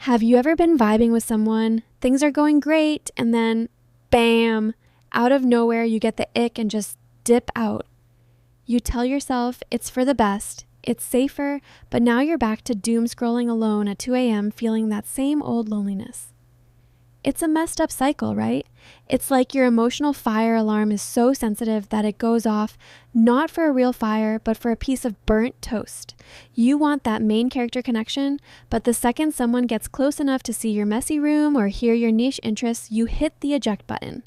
Have you ever been vibing with someone, things are going great, and then, bam, out of nowhere you get the ick and just dip out? You tell yourself it's for the best, it's safer, but now you're back to doom scrolling alone at 2 a.m. feeling that same old loneliness. It's a messed up cycle, right? It's like your emotional fire alarm is so sensitive that it goes off not for a real fire, but for a piece of burnt toast. You want that main character connection, but the second someone gets close enough to see your messy room or hear your niche interests, you hit the eject button.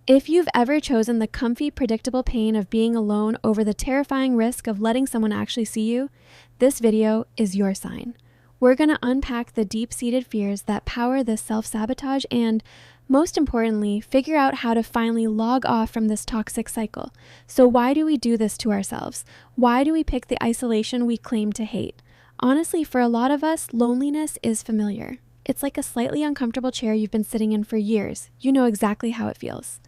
If you've ever chosen the comfy, predictable pain of being alone over the terrifying risk of letting someone actually see you, this video is your sign. We're going to unpack the deep-seated fears that power this self-sabotage and, most importantly, figure out how to finally log off from this toxic cycle. So why do we do this to ourselves? Why do we pick the isolation we claim to hate? Honestly, for a lot of us, loneliness is familiar. It's like a slightly uncomfortable chair you've been sitting in for years. You know exactly how it feels.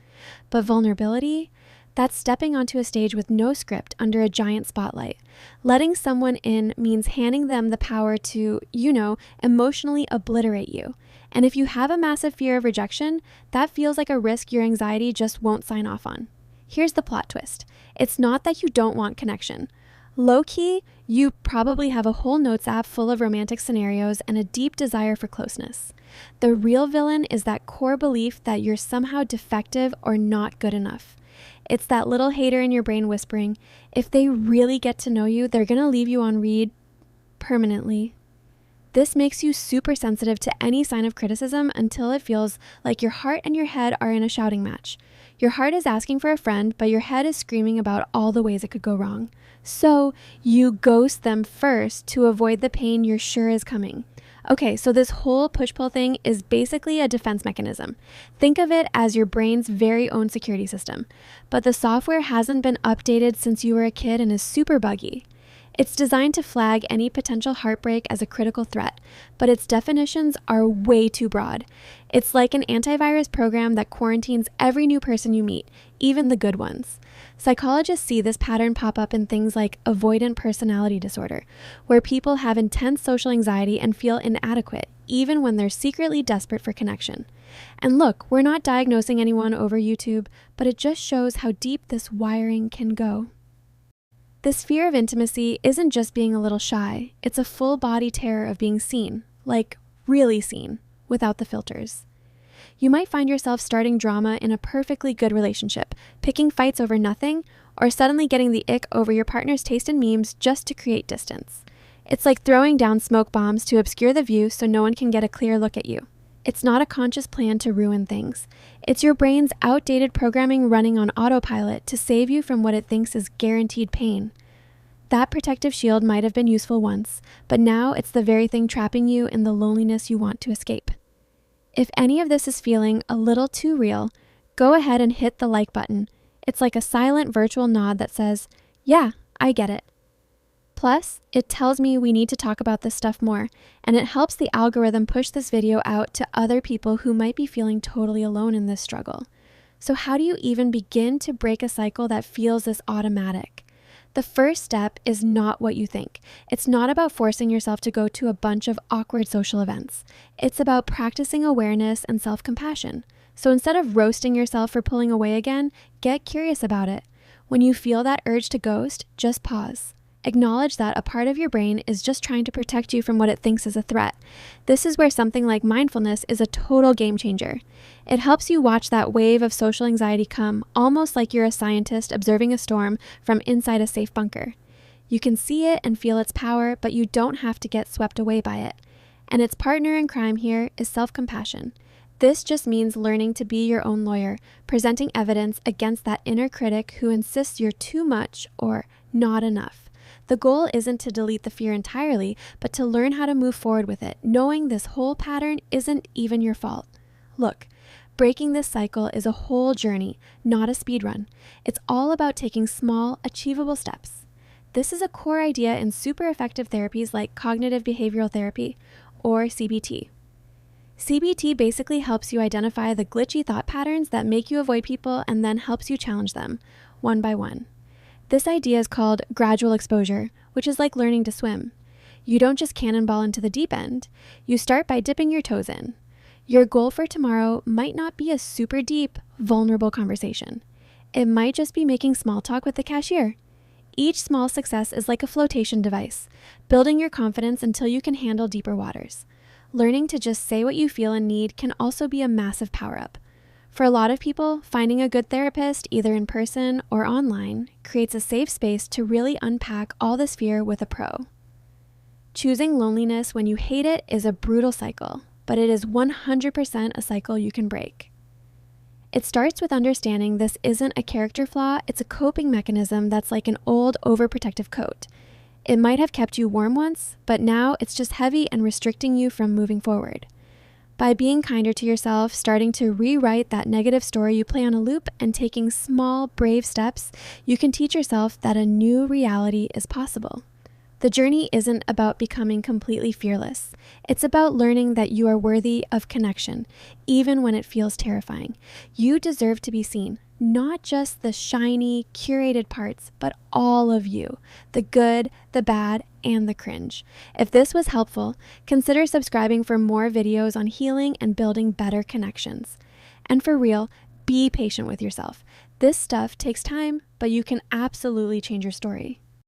But vulnerability? That's stepping onto a stage with no script under a giant spotlight. Letting someone in means handing them the power to, emotionally obliterate you. And if you have a massive fear of rejection, that feels like a risk your anxiety just won't sign off on. Here's the plot twist. It's not that you don't want connection. Low-key, you probably have a whole notes app full of romantic scenarios and a deep desire for closeness. The real villain is that core belief that you're somehow defective or not good enough. It's that little hater in your brain whispering, if they really get to know you, they're going to leave you on read permanently. This makes you super sensitive to any sign of criticism until it feels like your heart and your head are in a shouting match. Your heart is asking for a friend, but your head is screaming about all the ways it could go wrong. So you ghost them first to avoid the pain you're sure is coming. Okay, so this whole push-pull thing is basically a defense mechanism. Think of it as your brain's very own security system. But the software hasn't been updated since you were a kid and is super buggy. It's designed to flag any potential heartbreak as a critical threat, but its definitions are way too broad. It's like an antivirus program that quarantines every new person you meet, even the good ones. Psychologists see this pattern pop up in things like avoidant personality disorder, where people have intense social anxiety and feel inadequate, even when they're secretly desperate for connection. And look, we're not diagnosing anyone over YouTube, but it just shows how deep this wiring can go. This fear of intimacy isn't just being a little shy, it's a full-body terror of being seen, like really seen, without the filters. You might find yourself starting drama in a perfectly good relationship, picking fights over nothing, or suddenly getting the ick over your partner's taste in memes just to create distance. It's like throwing down smoke bombs to obscure the view so no one can get a clear look at you. It's not a conscious plan to ruin things. It's your brain's outdated programming running on autopilot to save you from what it thinks is guaranteed pain. That protective shield might have been useful once, but now it's the very thing trapping you in the loneliness you want to escape. If any of this is feeling a little too real, go ahead and hit the like button. It's like a silent virtual nod that says, yeah, I get it. Plus, it tells me we need to talk about this stuff more, and it helps the algorithm push this video out to other people who might be feeling totally alone in this struggle. So how do you even begin to break a cycle that feels this automatic? The first step is not what you think. It's not about forcing yourself to go to a bunch of awkward social events. It's about practicing awareness and self-compassion. So instead of roasting yourself for pulling away again, get curious about it. When you feel that urge to ghost, just pause. Acknowledge that a part of your brain is just trying to protect you from what it thinks is a threat. This is where something like mindfulness is a total game changer. It helps you watch that wave of social anxiety come, almost like you're a scientist observing a storm from inside a safe bunker. You can see it and feel its power, but you don't have to get swept away by it. And its partner in crime here is self-compassion. This just means learning to be your own lawyer, presenting evidence against that inner critic who insists you're too much or not enough. The goal isn't to delete the fear entirely, but to learn how to move forward with it, knowing this whole pattern isn't even your fault. Look, breaking this cycle is a whole journey, not a speed run. It's all about taking small, achievable steps. This is a core idea in super effective therapies like cognitive behavioral therapy, or CBT. CBT basically helps you identify the glitchy thought patterns that make you avoid people and then helps you challenge them, one by one. This idea is called gradual exposure, which is like learning to swim. You don't just cannonball into the deep end. You start by dipping your toes in. Your goal for tomorrow might not be a super deep, vulnerable conversation. It might just be making small talk with the cashier. Each small success is like a flotation device, building your confidence until you can handle deeper waters. Learning to just say what you feel and need can also be a massive power-up. For a lot of people, finding a good therapist, either in person or online, creates a safe space to really unpack all this fear with a pro. Choosing loneliness when you hate it is a brutal cycle, but it is 100% a cycle you can break. It starts with understanding this isn't a character flaw, it's a coping mechanism that's like an old overprotective coat. It might have kept you warm once, but now it's just heavy and restricting you from moving forward. By being kinder to yourself, starting to rewrite that negative story you play on a loop, and taking small, brave steps, you can teach yourself that a new reality is possible. The journey isn't about becoming completely fearless. It's about learning that you are worthy of connection, even when it feels terrifying. You deserve to be seen, not just the shiny, curated parts, but all of you, the good, the bad, and the cringe. If this was helpful, consider subscribing for more videos on healing and building better connections. And for real, be patient with yourself. This stuff takes time, but you can absolutely change your story.